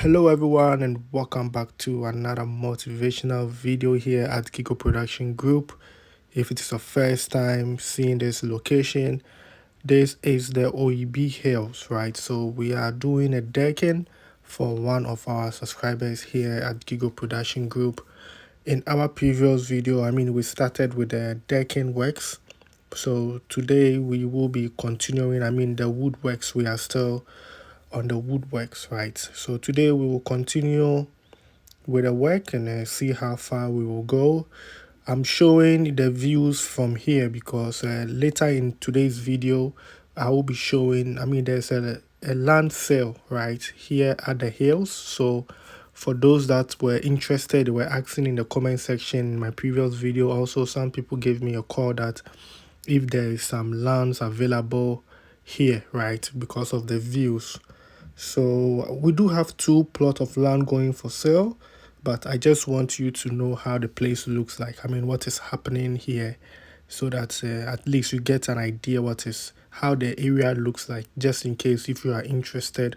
Hello everyone and welcome back to another motivational video here at GHC Production Group. If it is your first time seeing this location, this is the Oyibi Hills, right? So we are doing a decking for one of our subscribers here at GHC Production Group. In our previous video, we started with the decking works. So today we will be continuing, the woodworks. We are still on the woodworks, right? So today we will continue with the work and see how far we will go. I'm showing the views from here because later in today's video I will be showing, there's a land sale right here at the hills. So for those that were interested, they were asking in the comment section in my previous video. Also, some people gave me a call that if there is some lands available here, right, because of the views. So we do have 2 plots of land going for sale, but I just want you to know how the place looks like. What is happening here, so that at least you get an idea how the area looks like, just in case if you are interested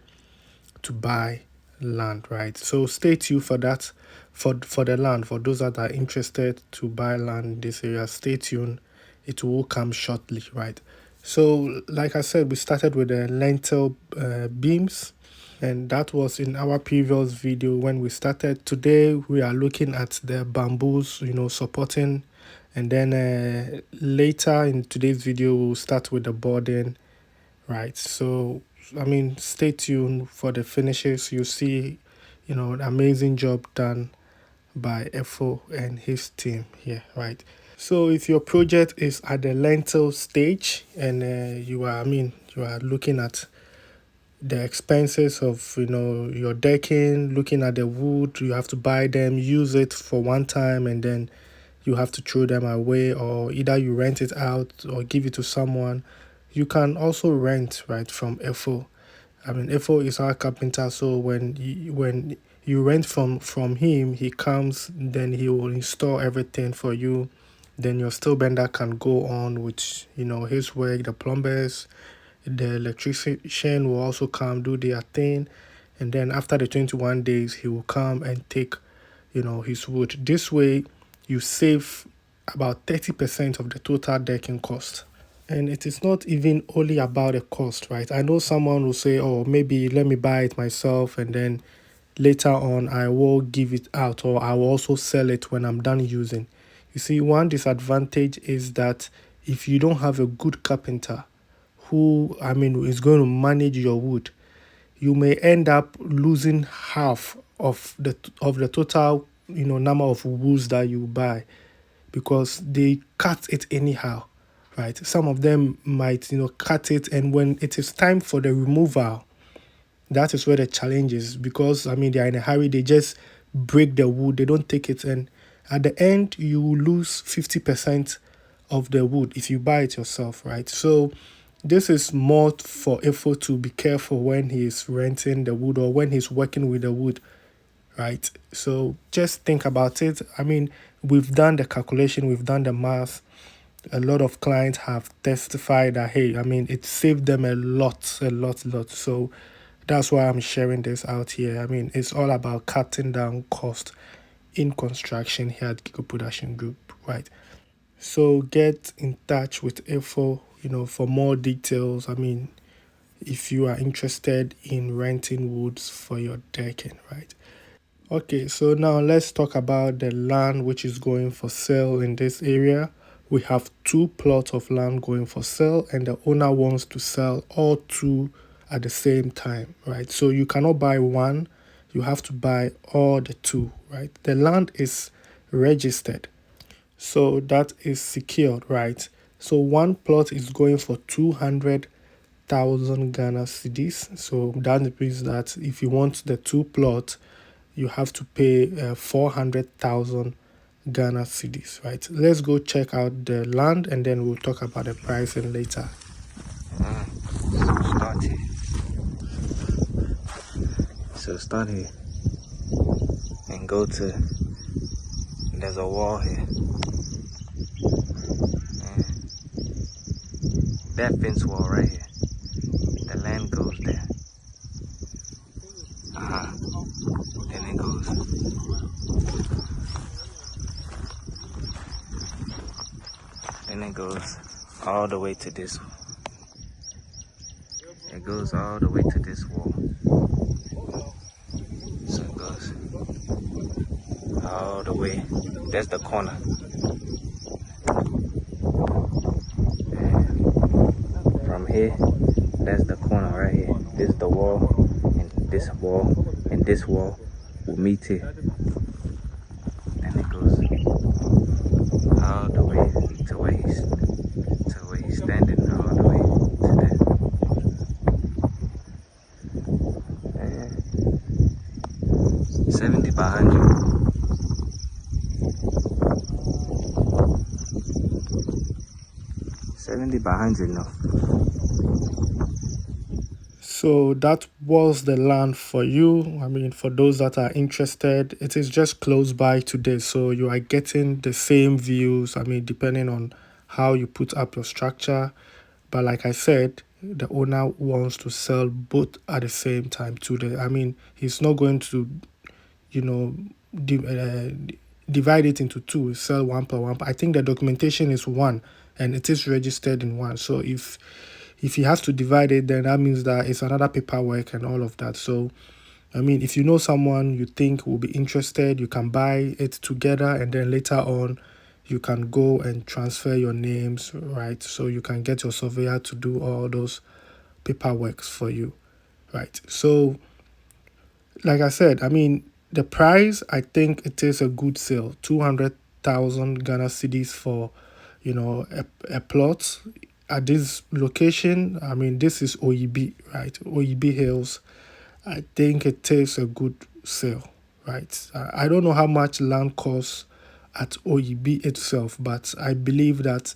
to buy land, right? So stay tuned for that, for the land. For those that are interested to buy land in this area, stay tuned. It will come shortly, right? So like I said, we started with the lintel beams, and that was in our previous video when we started. Today we are looking at the bamboos, supporting, and then later in today's video we'll start with the boarding, right? So stay tuned for the finishes. You see, an amazing job done by Efo and his team here, right? So if your project is at the lintel stage and you are looking at the expenses of your decking, looking at the wood, you have to buy them, use it for one time, and then you have to throw them away, or either you rent it out or give it to someone. You can also rent, right, from Efo. Efo is our carpenter, so when you rent from him, he comes, then he will install everything for you. Then your steel bender can go on with his work. The plumbers, the electrician will also come do their thing, and then after the 21 days he will come and take his wood. This way you save about 30% of the total decking cost. And it is not even only about the cost, right? I know someone will say, oh, maybe let me buy it myself and then later on I will give it out, or I will also sell it when I'm done using. You see, one disadvantage is that if you don't have a good carpenter who is going to manage your wood, you may end up losing half of the total number of woods that you buy, because they cut it anyhow, right? Some of them might cut it, and when it is time for the removal, that is where the challenge is, because they are in a hurry. They just break the wood, they don't take it, and at the end you lose 50% of the wood if you buy it yourself, right? So this is more for Efo to be careful when he is renting the wood or when he's working with the wood, right? So just think about it. We've done the calculation, we've done the math. A lot of clients have testified that, hey, it saved them a lot. So that's why I'm sharing this out here. It's all about cutting down cost in construction here at GHC Production Group, right? So get in touch with Efo, for more details. If you are interested in renting woods for your decking, right? Okay, so now let's talk about the land which is going for sale in this area. We have 2 plots of land going for sale, and the owner wants to sell all 2 at the same time, right? So you cannot buy one, you have to buy all the 2, right? The land is registered, so that is secured, right? So one plot is going for 200,000 Ghana cedis. So that means that if you want the 2 plots, you have to pay 400,000 Ghana cedis, right? Let's go check out the land and then we'll talk about the pricing later. So start here and go to, there's a wall here. That fence wall right here. The land goes there. corner. Then it goes. Then it goes all the way to this. It goes all the way to this wall. So it goes all the way. That's the corner. And from here, that's the corner right here. This is the wall, and this wall, and this wall will meet here. And it goes all the way to where he's standing, all the way to there. And 70 by 100. 70 by 100 now. So that was the land for you. I mean, for those that are interested, it is just close by to this. So you are getting the same views, I mean, depending on how you put up your structure. But like I said, the owner wants to sell both at the same time too. I mean, he's not going to, you know, divide it into two, sell one per one. I think the documentation is one and it is registered in one. So if he has to divide it, then that means that it's another paperwork and all of that. So I mean, if you know someone you think will be interested, you can buy it together, and then later on you can go and transfer your names, right? So you can get your surveyor to do all those paperwork for you, right? So like I said, I mean, the price, I think it is a good sale. 200,000 Ghana cedis for, a plot at this location. I mean, this is Oyibi, right? Oyibi Hills. I think it is a good sale, right? I don't know how much land costs at Oyibi itself, but I believe that,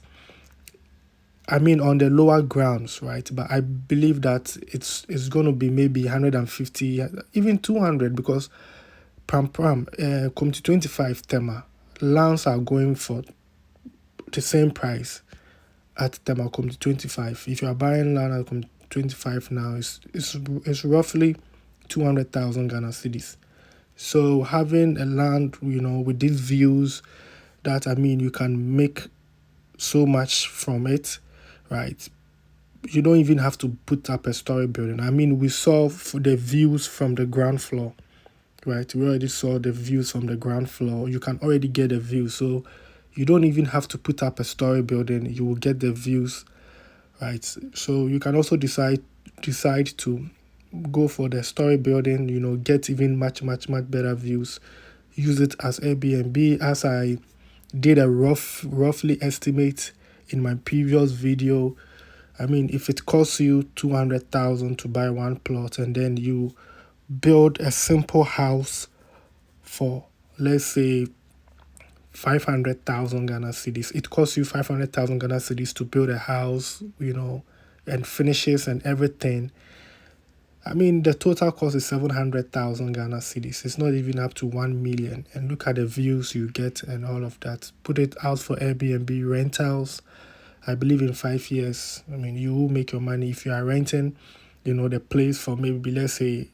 I mean, on the lower grounds, right? But I believe that it's going to be maybe 150, even 200, because Community 25 Tema lands are going for the same price at Tema Community 25. If you are buying land at Community 25 now, it's roughly 200,000 Ghana cedis. So having a land, with these views, that, I mean, you can make so much from it, right? You don't even have to put up a story building. I mean, we saw the views from the ground floor, right? We already saw the views from the ground floor. You can already get a view. So you don't even have to put up a story building. You will get the views, right? So you can also decide to go for the story building, get even much better views. Use it as Airbnb, as I did a roughly estimate in my previous video. I mean, if it costs you 200,000 to buy one plot, and then you build a simple house for, let's say, 500,000 Ghana cedis. It costs you 500,000 Ghana cedis to build a house, and finishes and everything. I mean, the total cost is 700,000 Ghana cedis. It's not even up to 1 million. And look at the views you get and all of that. Put it out for Airbnb rentals. I believe in 5 years, I mean, you will make your money. If you are renting, the place for maybe, let's say,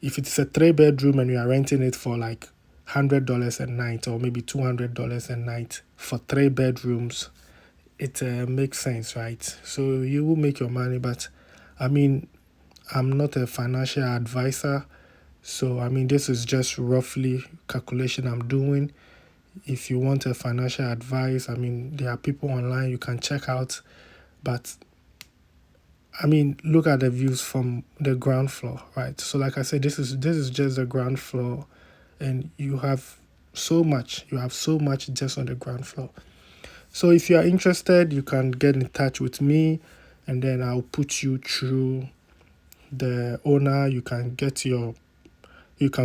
if it's a 3-bedroom and you are renting it for like $100 a night, or maybe $200 a night for 3 bedrooms, it makes sense, right? So you will make your money. But I mean, I'm not a financial advisor, so I mean, this is just roughly calculation I'm doing. If you want a financial advice, I mean, there are people online you can check out, but I mean, look at the views from the ground floor, right? So like I said, this is just the ground floor, and you have so much just on the ground floor. So if you are interested, you can get in touch with me, and then I'll put you through the owner. You can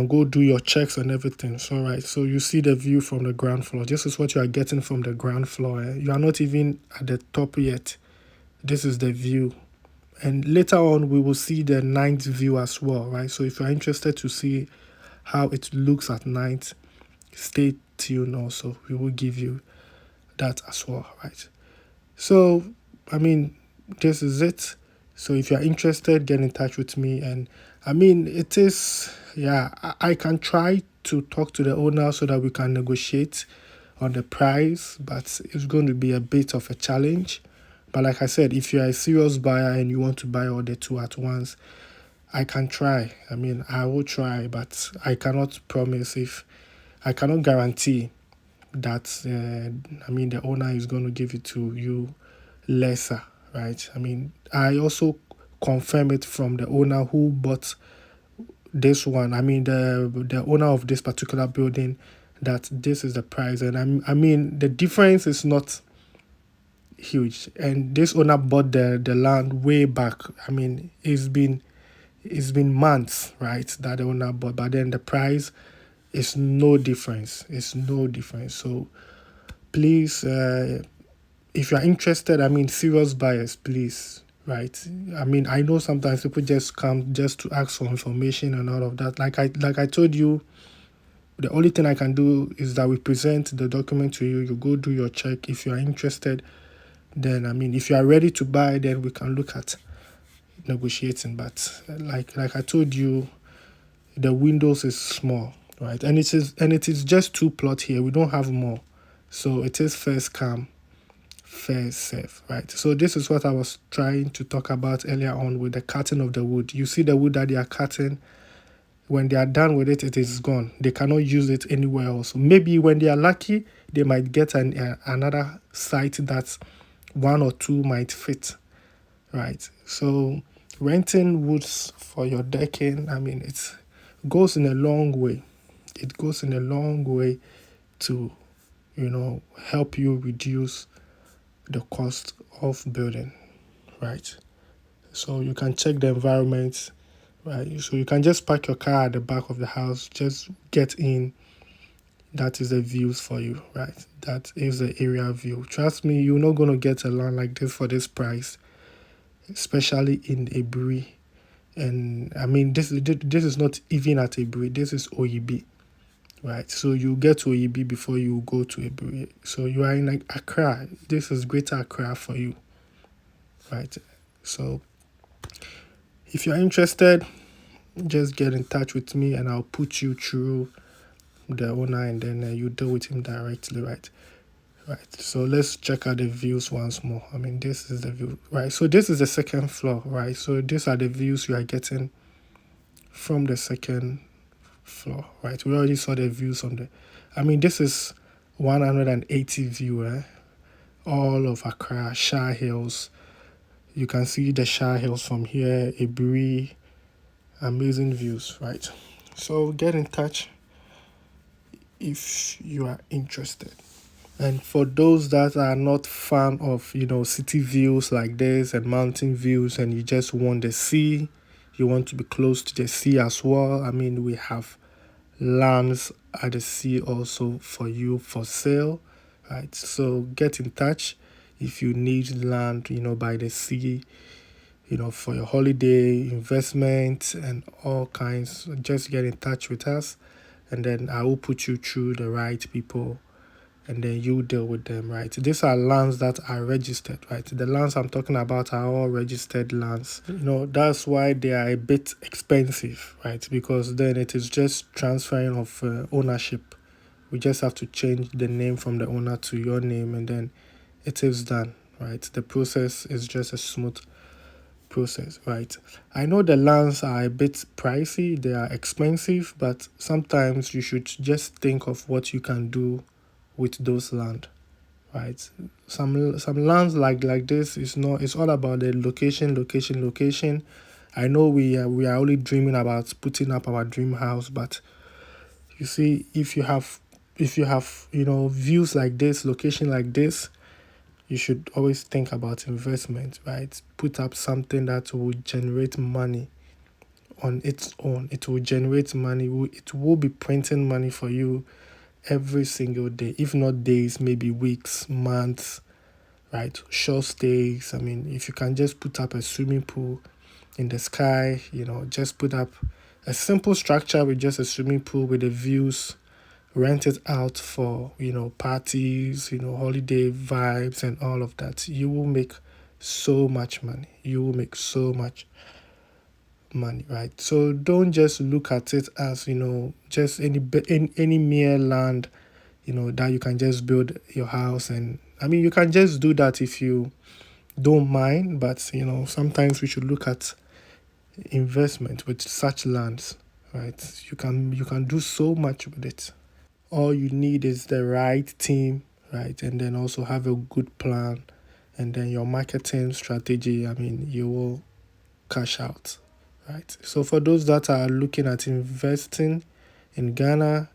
go do your checks and everything. So right, so you see the view from the ground floor. This is what you are getting from the ground floor. You are not even at the top yet. This is the view, and later on we will see the night view as well, right? So if you are interested to see how it looks at night, stay tuned. Also, we will give you that as well, right? So I mean, this is it. So if you are interested, get in touch with me, and I mean, it is, yeah, I can try to talk to the owner so that we can negotiate on the price, but it's going to be a bit of a challenge. But like I said, if you are a serious buyer and you want to buy all the two at once, I can try. I mean, I will try, but I cannot promise if I cannot guarantee that, I mean, the owner is going to give it to you lesser, right? I mean, I also confirm it from the owner who bought this one. I mean, the owner of this particular building, that this is the price, and I mean, the difference is not huge. And this owner bought the land way back. I mean, it's been months, right, that the owner bought, but then the price is no difference. It's no difference. So please, if you are interested, I mean, serious buyers, please, right? I mean, I know sometimes people just come just to ask for information and all of that. Like I told you, the only thing I can do is that we present the document to you. You go do your check. If you are interested, then I mean, if you are ready to buy, then we can look at negotiating. But like I told you, the windows is small, right? And it is just two plot here. We don't have more, so it is first come, first serve, right? So this is what I was trying to talk about earlier on with the cutting of the wood. You see the wood that they are cutting. When they are done with it, it is gone. They cannot use it anywhere else. Maybe when they are lucky, they might get another site that one or two might fit, right? So renting woods for your decking, I mean, it goes in a long way. It goes in a long way to, help you reduce the cost of building, right? So you can check the environment, right? So you can just park your car at the back of the house, just get in. That is the views for you, right? That is the area view. Trust me, you're not going to get a land like this for this price, especially in Ebri. And I mean, this is not even at Ebri. This is Oyibi, right? So you get to Oyibi before you go to Ebri. So you are in like Accra. This is Greater Accra for you, right? So if you're interested, just get in touch with me and I'll put you through the owner, and then you deal with him directly, right? Right. So let's check out the views once more. I mean, this is the view, right? So this is the second floor, right? So these are the views you are getting from the second floor, right? We already saw the views on the, I mean, this is 180 view, all of Accra, Shah Hills. You can see the Shah Hills from here, Ibri, amazing views, right? So get in touch if you are interested. And for those that are not fan of, city views like this and mountain views, and you just want the sea, you want to be close to the sea as well, I mean, we have lands at the sea also for you for sale, right? So get in touch if you need land, by the sea, for your holiday, investment, and all kinds. Just get in touch with us, and then I will put you through the right people, and then you deal with them, right? These are lands that are registered, right? The lands I'm talking about are all registered lands. That's why they are a bit expensive, right? Because then it is just transferring of ownership. We just have to change the name from the owner to your name, and then it is done, right? The process is just a smooth process, right? I know the lands are a bit pricey, they are expensive, but sometimes you should just think of what you can do with those land, right? Some lands like this is not, it's all about the location. I know we are only dreaming about putting up our dream house, but you see, if you have views like this, location like this, you should always think about investment, right? Put up something that will generate money on its own. It will generate money. It will be printing money for you every single day, if not days, maybe weeks, months, right? Short stays. I mean, if you can just put up a swimming pool in the sky, just put up a simple structure with just a swimming pool with the views, rent it out for, parties, holiday vibes and all of that. You will make so much money. You will make so much money, right? So don't just look at it as, just any mere land, that you can just build your house. And I mean, you can just do that if you don't mind, but sometimes we should look at investment with such lands, right? You can do so much with it. All you need is the right team, right? And then also have a good plan, and then your marketing strategy. I mean, you will cash out, right? So for those that are looking at investing in Ghana,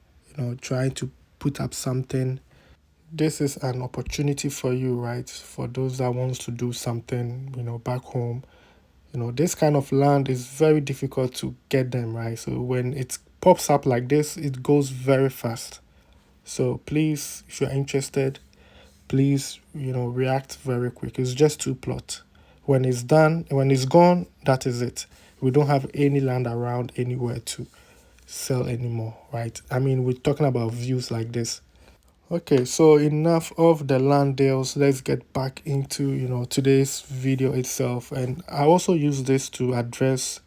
trying to put up something, this is an opportunity for you, right? For those that wants to do something, back home. This kind of land is very difficult to get them, right? So when it pops up like this, it goes very fast. So please, if you're interested, please, react very quick. It's just two plots. When it's done, when it's gone, that is it. We don't have any land around anywhere to sell anymore, right? I mean, we're talking about views like this. Okay, so enough of the land deals. Let's get back into, today's video itself. And I also use this to address,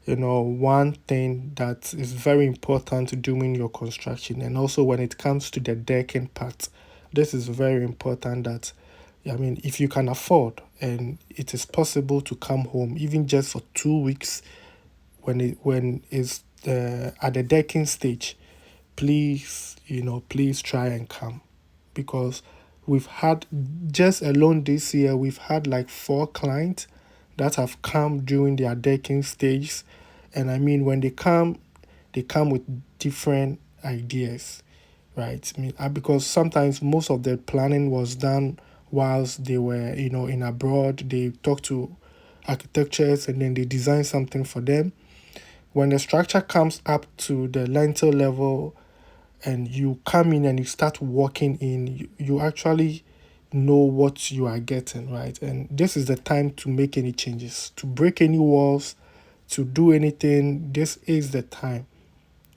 one thing that is very important during your construction, and also when it comes to the decking part. This is very important that, I mean, if you can afford and it is possible to come home even just for 2 weeks when it's at the decking stage, please, please try and come, because we've had, just alone this year, we've had like 4 clients that have come during their decking stage. And I mean, when they come with different ideas, right? I mean, because sometimes most of the planning was done whilst they were, in abroad. They talk to architectures and then they design something for them. When the structure comes up to the lintel level and you come in and you start walking in, you actually know what you are getting, right? And this is the time to make any changes, to break any walls, to do anything. This is the time,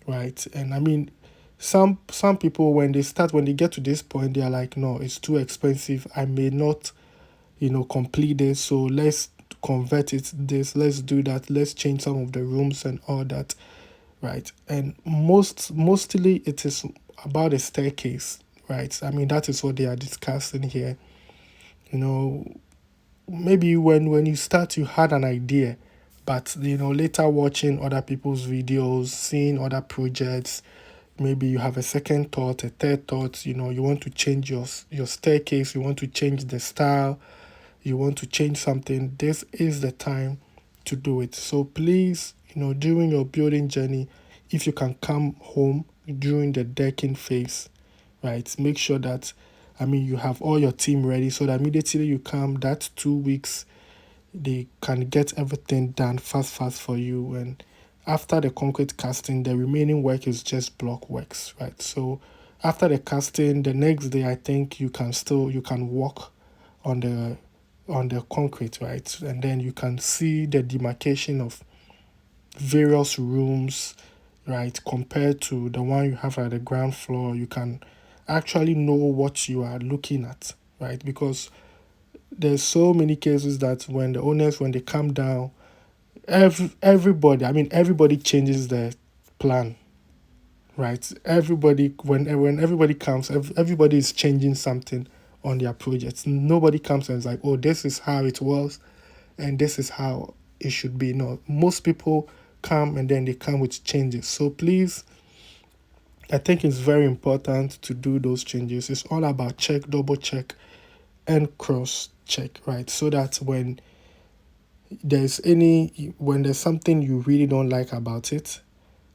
right? And I mean, some people, when they get to this point, they are like, no, it's too expensive. I may not, complete this. So let's convert it this, let's do that, let's change some of the rooms and all that, right? And mostly it is about a staircase, right? I mean, that is what they are discussing here. You know, maybe when you start, you had an idea, but later watching other people's videos, seeing other projects, maybe you have a second thought, a third thought. You want to change your staircase, you want to change the style, you want to change something. This is the time to do it. So please, during your building journey, if you can come home during the decking phase, right, make sure that, I mean, you have all your team ready so that immediately you come, that 2 weeks, they can get everything done fast for you. And after the concrete casting, the remaining work is just block works, right? So after the casting, the next day, I think you can walk on the concrete, right? And then you can see the demarcation of various rooms, right? Compared to the one you have at the ground floor, you can actually know what you are looking at, right? Because there's so many cases that when the owners, when they come down, everybody changes their plan, right? Everybody, when everybody comes, everybody is changing something on their projects. Nobody comes and is like, oh, this is how it was and this is how it should be. No, most people come and then they come with changes. So please, I think it's very important to do those changes. It's all about check, double check, and cross check, right? So that when there's something you really don't like about it,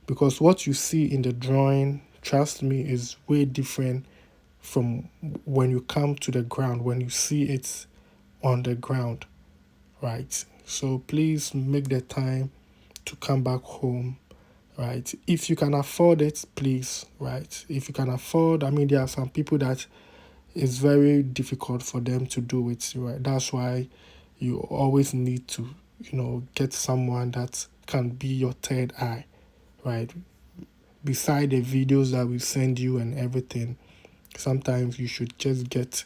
because what you see in the drawing, trust me, is way different from when you come to the ground, when you see it on the ground, right? So please make the time to come back home, right? If you can afford it, please, right? If you can afford, I mean, there are some people that it's very difficult for them to do it, right? That's why you always need to, get someone that can be your third eye, right? Beside the videos that we send you and everything, sometimes you should just get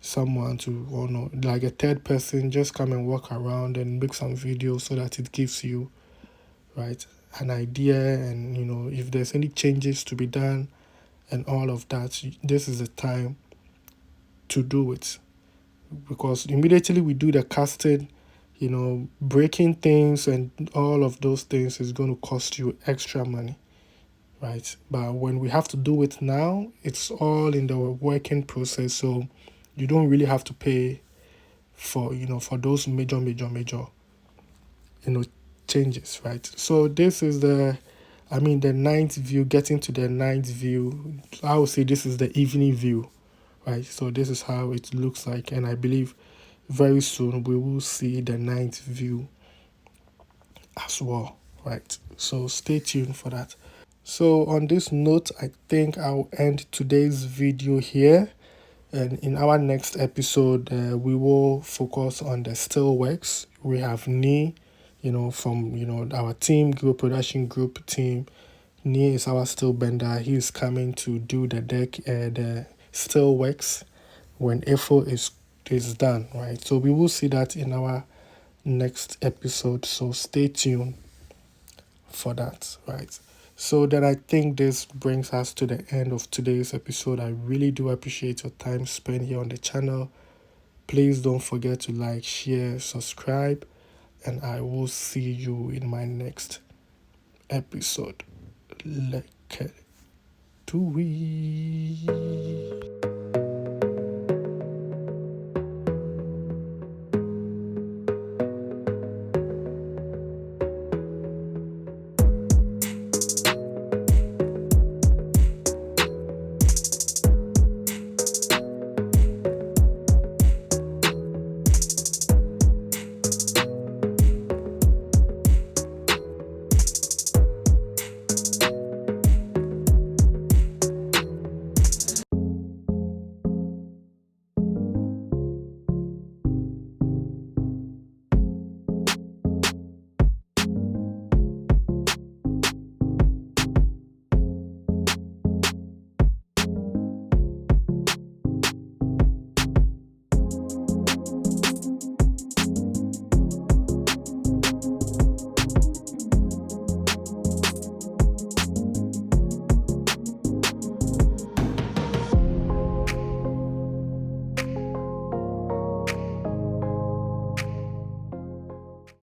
someone to, or no, like a third person, just come and walk around and make some videos so that it gives you right? An idea, and if there's any changes to be done and all of that, this is the time to do it. Because immediately we do the casting, breaking things and all of those things is going to cost you extra money, right? But when we have to do it now, it's all in the working process, so you don't really have to pay for for those major you know changes, right? So this is the ninth view. Getting to the ninth view, I would say this is the evening view, right? So this is how it looks like, and I believe very soon we will see the ninth view as well, right? So stay tuned for that. So on this note, I think I'll end today's video here. And in our next episode, we will focus on the still works. We have Nee, from our team, group production group team. Nee is our still bender. He is coming to do the still works when Efo is done, right? So we will see that in our next episode. So stay tuned for that, right? So then I think this brings us to the end of today's episode. I really do appreciate your time spent here on the channel. Please don't forget to like, share, subscribe, and I will see you in my next episode. Like do we?